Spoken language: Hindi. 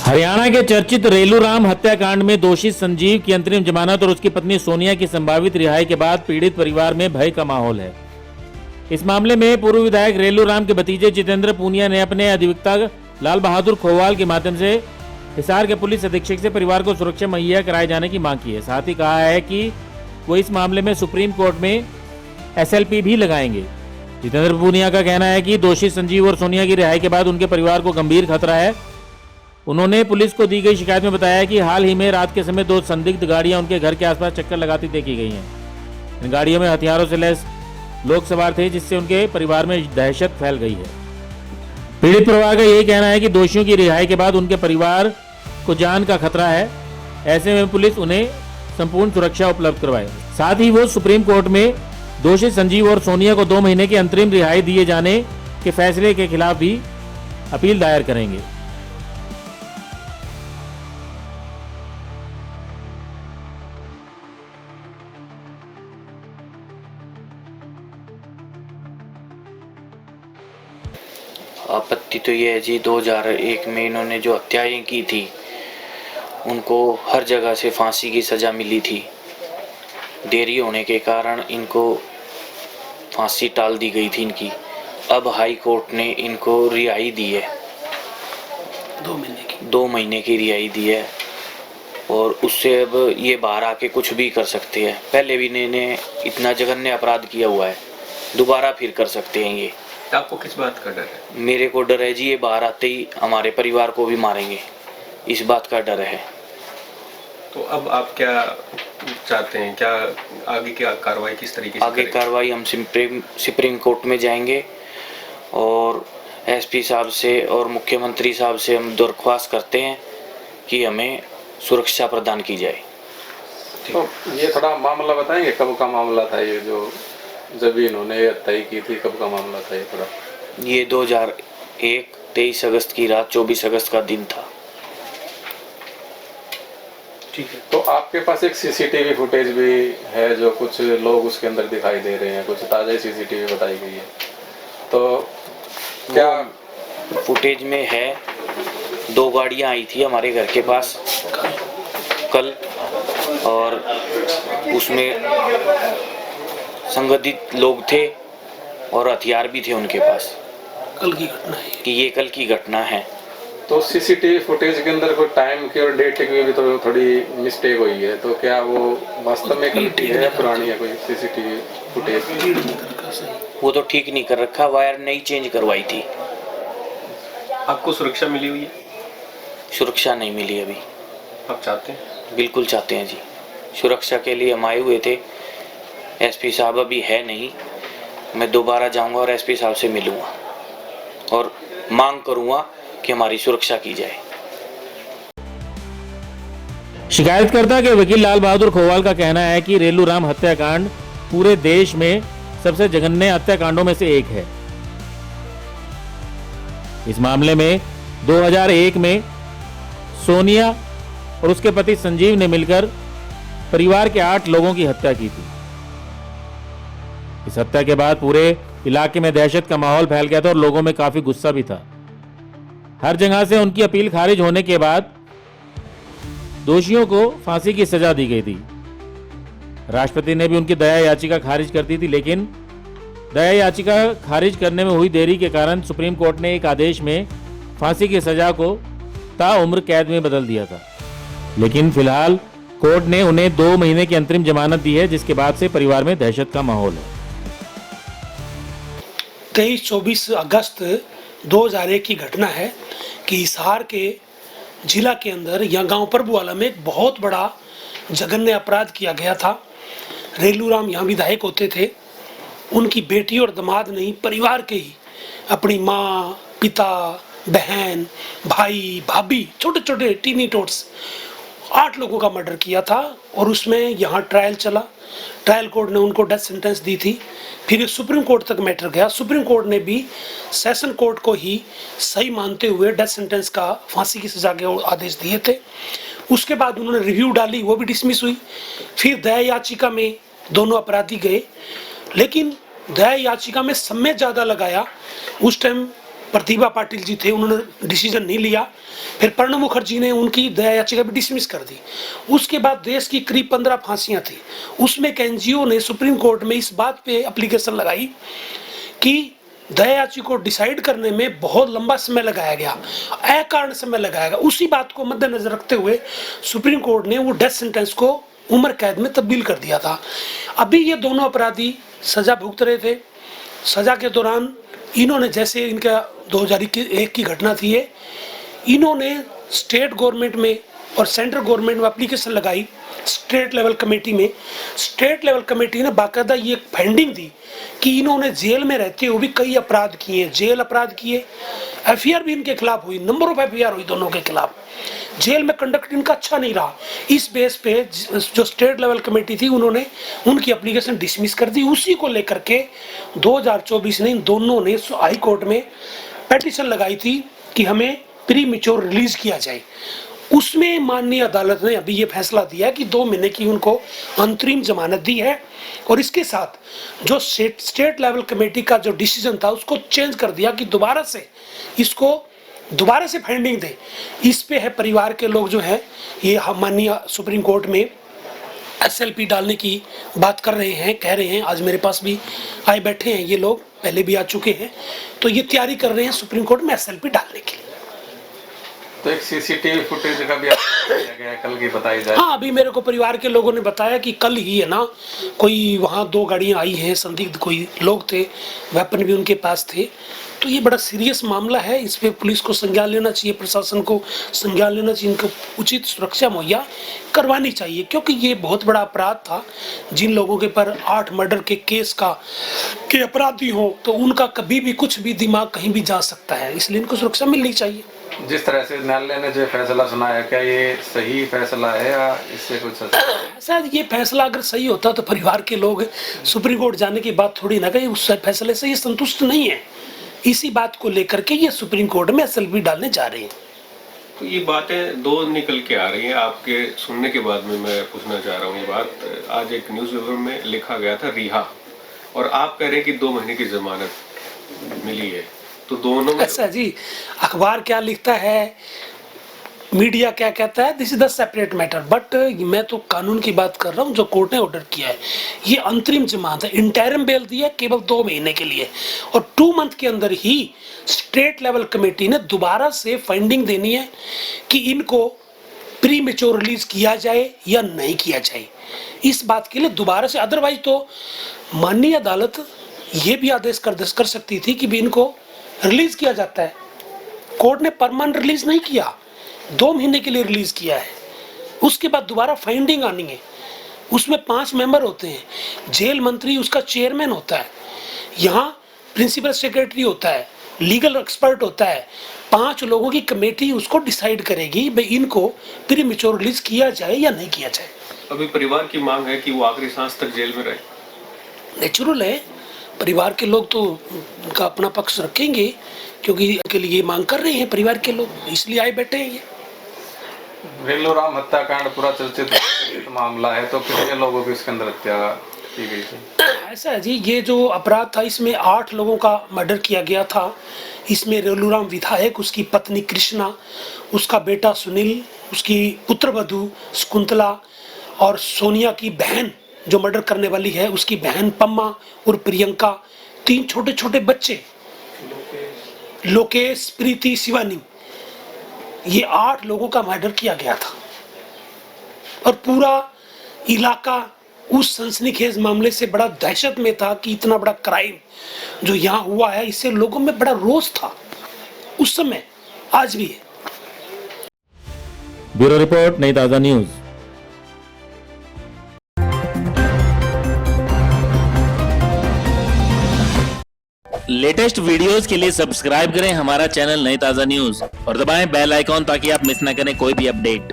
हरियाणा के चर्चित रेलूराम हत्याकांड में दोषी संजीव की अंतरिम जमानत और उसकी पत्नी सोनिया की संभावित रिहाई के बाद पीड़ित परिवार में भय का माहौल है। इस मामले में पूर्व विधायक रेलूराम के भतीजे जितेंद्र पूनिया ने अपने अधिवक्ता लाल बहादुर खोवाल के माध्यम से हिसार के पुलिस अधीक्षक से परिवार को सुरक्षा मुहैया कराए जाने की मांग की है। साथ ही कहा है कि वो इस मामले में सुप्रीम कोर्ट में SLP भी लगाएंगे। जितेंद्र पूनिया का कहना है कि दोषी संजीव और सोनिया की रिहाई के बाद उनके परिवार को गंभीर खतरा है। उन्होंने पुलिस को दी गई शिकायत में बताया कि हाल ही में रात के समय 2 संदिग्ध गाड़ियां उनके घर के आसपास चक्कर लगाती देखी गई हैं। इन गाड़ियों में हथियारों से लैस लोग सवार थे, जिससे उनके परिवार में दहशत फैल गई है। पीड़ित परिवार का यही कहना है कि दोषियों की रिहाई के बाद उनके परिवार को जान का खतरा है। ऐसे में पुलिस उन्हें संपूर्ण सुरक्षा उपलब्ध करवाए। साथ ही वो सुप्रीम कोर्ट में दोषी संजीव और सोनिया को 2 महीने की अंतरिम रिहाई दिए जाने के फैसले के खिलाफ भी अपील दायर करेंगे। आपत्ति तो ये है जी, 2001 में इन्होंने जो हत्याएं की थी उनको हर जगह से फांसी की सज़ा मिली थी। देरी होने के कारण इनको फांसी टाल दी गई थी इनकी। अब हाई कोर्ट ने इनको रिहाई दी है, 2 महीने की रिहाई दी है और उससे अब ये बाहर आके कुछ भी कर सकते हैं। पहले भी इन्होंने इतना जघन्य अपराध किया हुआ है, दोबारा फिर कर सकते हैं ये। आपको किस बात का डर है? मेरे को डर है जी, ये बाहर आते ही हमारे परिवार को भी मारेंगे, इस बात का डर है। तो अब आप क्या चाहते हैं? क्या आगे क्या कार्रवाई किस तरीके से आगे करें? कार्रवाई हम सुप्रीम कोर्ट में जाएंगे और SP साहब से और मुख्यमंत्री साहब से हम दरख्वास्त करते हैं कि हमें सुरक्षा प्रदान की जाए। तो ये थोड़ा मामला बताएंगे, कब का मामला था ये, जो जब इन्होंने हत्या की थी, कब का मामला था ये थोड़ा? ये 2001 23 अगस्त की रात, 24 अगस्त का दिन था। ठीक है। तो आपके पास एक CCTV फुटेज भी है, जो कुछ लोग उसके अंदर दिखाई दे रहे हैं, कुछ ताज़ा CCTV बताई गई है, तो क्या फुटेज में है? 2 गाड़ियां आई थी हमारे घर के पास कल और उसमें संगठित लोग थे और हथियार भी थे उनके पास। कल की घटना है कि ये कल की घटना है। तो CCTV फुटेज के अंदर कोई टाइम की और डेट की भी तो थोड़ी मिस्टेक हुई है, तो क्या वो वास्तव में कल की है या पुरानी है कोई CCTV फुटेज? वो तो ठीक नहीं कर रखा, वायर नई चेंज करवाई थी। आपको सुरक्षा मिली हुई है? सुरक्षा नहीं मिली अभी। आप चाहते हैं? बिल्कुल चाहते हैं जी, सुरक्षा के लिए हम आए हुए थे। SP साहब अभी है नहीं, मैं दोबारा जाऊंगा और SP साहब से मिलूंगा और मांग करूंगा कि हमारी सुरक्षा की जाए। शिकायतकर्ता के वकील लाल बहादुर खोवाल का कहना है कि रेलूराम हत्याकांड पूरे देश में सबसे जघन्य हत्याकांडों में से एक है। इस मामले में 2001 में सोनिया और उसके पति संजीव ने मिलकर परिवार के 8 लोगों की हत्या की थी। इस हत्या के बाद पूरे इलाके में दहशत का माहौल फैल गया था और लोगों में काफी गुस्सा भी था। हर जगह से उनकी अपील खारिज होने के बाद दोषियों को फांसी की सजा दी गई थी। राष्ट्रपति ने भी उनकी दया याचिका खारिज कर दी थी, लेकिन दया याचिका खारिज करने में हुई देरी के कारण सुप्रीम कोर्ट ने एक आदेश में फांसी की सजा को ताउम्र कैद में बदल दिया था। लेकिन फिलहाल कोर्ट ने उन्हें 2 महीने की अंतरिम जमानत दी है, जिसके बाद से परिवार में दहशत का माहौल है। 23-24 अगस्त 2001 की घटना है कि हिसार के जिला के अंदर या गांव प्रभुवाला में एक बहुत बड़ा जघन्य अपराध किया गया था। रेलूराम यहाँ विधायक होते थे, उनकी बेटी और दामाद नहीं, परिवार के ही अपनी माँ, पिता, बहन, भाई, भाभी, छोटे छोटे टीनी टोट्स 8 लोगों का मर्डर किया था और उसमें यहाँ ट्रायल चला। ट्रायल कोर्ट ने उनको डेथ सेंटेंस दी थी। फिर ये सुप्रीम कोर्ट तक मैटर गया। सुप्रीम कोर्ट ने भी सेशन कोर्ट को ही सही मानते हुए डेथ सेंटेंस का, फांसी की सजा के आदेश दिए थे। उसके बाद उन्होंने रिव्यू डाली, वो भी डिसमिस हुई। फिर दया याचिका में दोनों अपराधी गए, लेकिन दया याचिका में समय ज़्यादा लगाया। उस टाइम प्रतिभा पाटिल जी थे, उन्होंने डिसीजन नहीं लिया। फिर प्रणब मुखर्जी ने उनकी दया याचिका भी डिसमिस कर दी। उसके बाद देश की करीब 15 फांसियां थी। उसमें एक एनजीओ ने सुप्रीम कोर्ट में इस बात पे एप्लीकेशन लगाई कि दया याचिका को डिसाइड करने में बहुत लंबा समय लगाया गया, अकारण समय लगाया गया। उसी बात को मद्देनजर रखते हुए सुप्रीम कोर्ट ने वो डेथ सेंटेंस को उम्र कैद में तब्दील कर दिया था। अभी ये दोनों अपराधी सजा भुगत रहे थे। सजा के दौरान इन्होंने, जैसे इनका 2001 की घटना थी ये, इन्होंने स्टेट गवर्नमेंट में और सेंट्रल गवर्नमेंट में एप्लीकेशन लगाई स्टेट लेवल कमेटी में। स्टेट लेवल कमेटी ने बाकायदा ये फाइंडिंग दी कि इन्होंने जेल में रहते हुए भी कई अपराध किए, जेल अपराध किए। एफआईआर भी इनके खिलाफ हुई, नंबर ऑफ एफआईआर हुई दोनों के खिलाफ। जेल में कंडक्ट इनका अच्छा नहीं रहा। इस बेस पे जो स्टेट लेवल कमेटी थी उन्होंने उनकी एप्लीकेशन डिसमिस कर दी। उसी को लेकर के 2024 में इन दोनों ने हाई कोर्ट में पिटीशन लगाई थी कि हमें प्री मैच्योर रिलीज किया जाए। उसमें माननीय अदालत ने अभी ये फैसला दिया कि 2 महीने की उनको अंतरिम जमानत दी है और इसके साथ जो स्टेट लेवल कमेटी का जो डिसीजन था उसको चेंज कर दिया कि दोबारा से फाइंडिंग दे। इस पे है परिवार के लोग जो हैं ये माननीय सुप्रीम कोर्ट में एसएलपी डालने की बात कर रहे हैं, कह रहे हैं। आज मेरे पास भी आए बैठे हैं ये लोग, पहले भी आ चुके हैं, तो ये तैयारी कर रहे हैं सुप्रीम कोर्ट में एसएलपी डालने की। तो एक सीसीटीवी फुटेज का भी किया गया है, कल की बताई जाए। हाँ, अभी मेरे को परिवार के लोगों ने बताया कि कल ही है ना, कोई वहाँ 2 गाड़ियाँ आई हैं, संदिग्ध कोई लोग थे, वेपन भी उनके पास थे। तो ये बड़ा सीरियस मामला है, इस पे पुलिस को संज्ञान लेना चाहिए, प्रशासन को संज्ञान लेना चाहिए, इनको उचित सुरक्षा मुहैया करवानी चाहिए, क्योंकि ये बहुत बड़ा अपराध था। जिन लोगों के पर 8 मर्डर के केस के अपराधी हो तो उनका कभी भी कुछ भी दिमाग कहीं भी जा सकता है, इसलिए इनको सुरक्षा मिलनी चाहिए। जिस तरह से न्यायालय ने जो फैसला सुनाया, क्या ये सही फैसला है या इससे कुछ शायद ये फैसला अगर सही होता तो परिवार के लोग सुप्रीम कोर्ट जाने की बात थोड़ी ना कहीं, उस फैसले से ये संतुष्ट नहीं है। इसी बात को लेकर के ये सुप्रीम कोर्ट में एसएलपी डालने जा रहे हैं। तो ये बातें 2 निकल के आ रही हैं, आपके सुनने के बाद में मैं पूछना चाह रहा हूँ ये बात। आज एक न्यूज़पेपर में लिखा गया था रिहा, और आप कह रहे हैं कि 2 महीने की जमानत मिली है, तो दोनों में ऐसा जी, अखबार क्या लिखता है, मीडिया क्या कहता है, this is the separate matter. But मैं तो कानून की बात कर रहा हूँ जो कोर्ट ने ऑर्डर किया है। ये अंतरिम जमानत है, इंटरिम बेल दी है केवल 2 महीने के लिए, और 2 मंथ के अंदर ही स्टेट लेवल कमेटी ने दोबारा से फाइंडिंग देनी है कि इनको प्री मैच्योर रिलीज किया जाए या नहीं किया जाए। इस बात के लिए दोबारा से, अदरवाइज तो माननीय अदालत ये भी आदेश कर सकती थी कि भी इनको रिलीज किया जाता है। कोर्ट ने परमानेंट रिलीज नहीं किया, 2 महीने के लिए रिलीज किया है। उसके बाद दोबारा फाइंडिंग आनी है, उसमें 5 मेंबर होते हैं, जेल मंत्री उसका चेयरमैन होता है, यहाँ प्रिंसिपल सेक्रेटरी होता है, लीगल एक्सपर्ट होता है, 5 लोगों की कमेटी उसको डिसाइड करेगी भाई इनको प्री मैच्योर रिलीज किया जाए या नहीं किया जाए। अभी परिवार की मांग है कि वो आखिरी सांस तक जेल में रहे। नेचुरल है, परिवार के लोग तो उनका अपना पक्ष रखेंगे, क्योंकि के लिए मांग कर रहे हैं परिवार के लोग, इसलिए आए बैठे हैं। ये रेलू राम हत्याकांड पूरा चर्चित मामला है, तो कितने लोगों की इसके अंदर हत्या की गई थी? ऐसा है जी, ये जो अपराध था इसमें 8 लोगों का मर्डर किया गया था। इसमें रेलू राम विधायक, उसकी पत्नी कृष्णा, उसका बेटा सुनील, उसकी पुत्रवधू शकुंतला और सोनिया की बहन जो मर्डर करने वाली है उसकी बहन पम्मा और प्रियंका, 3 छोटे छोटे बच्चे लोकेश, प्रीति, शिवानी, ये 8 लोगों का मर्डर किया गया था। और पूरा इलाका उस सनसनीखेज मामले से बड़ा दहशत में था कि इतना बड़ा क्राइम जो यहाँ हुआ है, इससे लोगों में बड़ा रोष था उस समय, आज भी है। ब्यूरो रिपोर्ट, नई ताजा न्यूज। लेटेस्ट वीडियोस के लिए सब्सक्राइब करें हमारा चैनल नई ताजा न्यूज और दबाएं बेल आइकॉन ताकि आप मिस ना करें कोई भी अपडेट।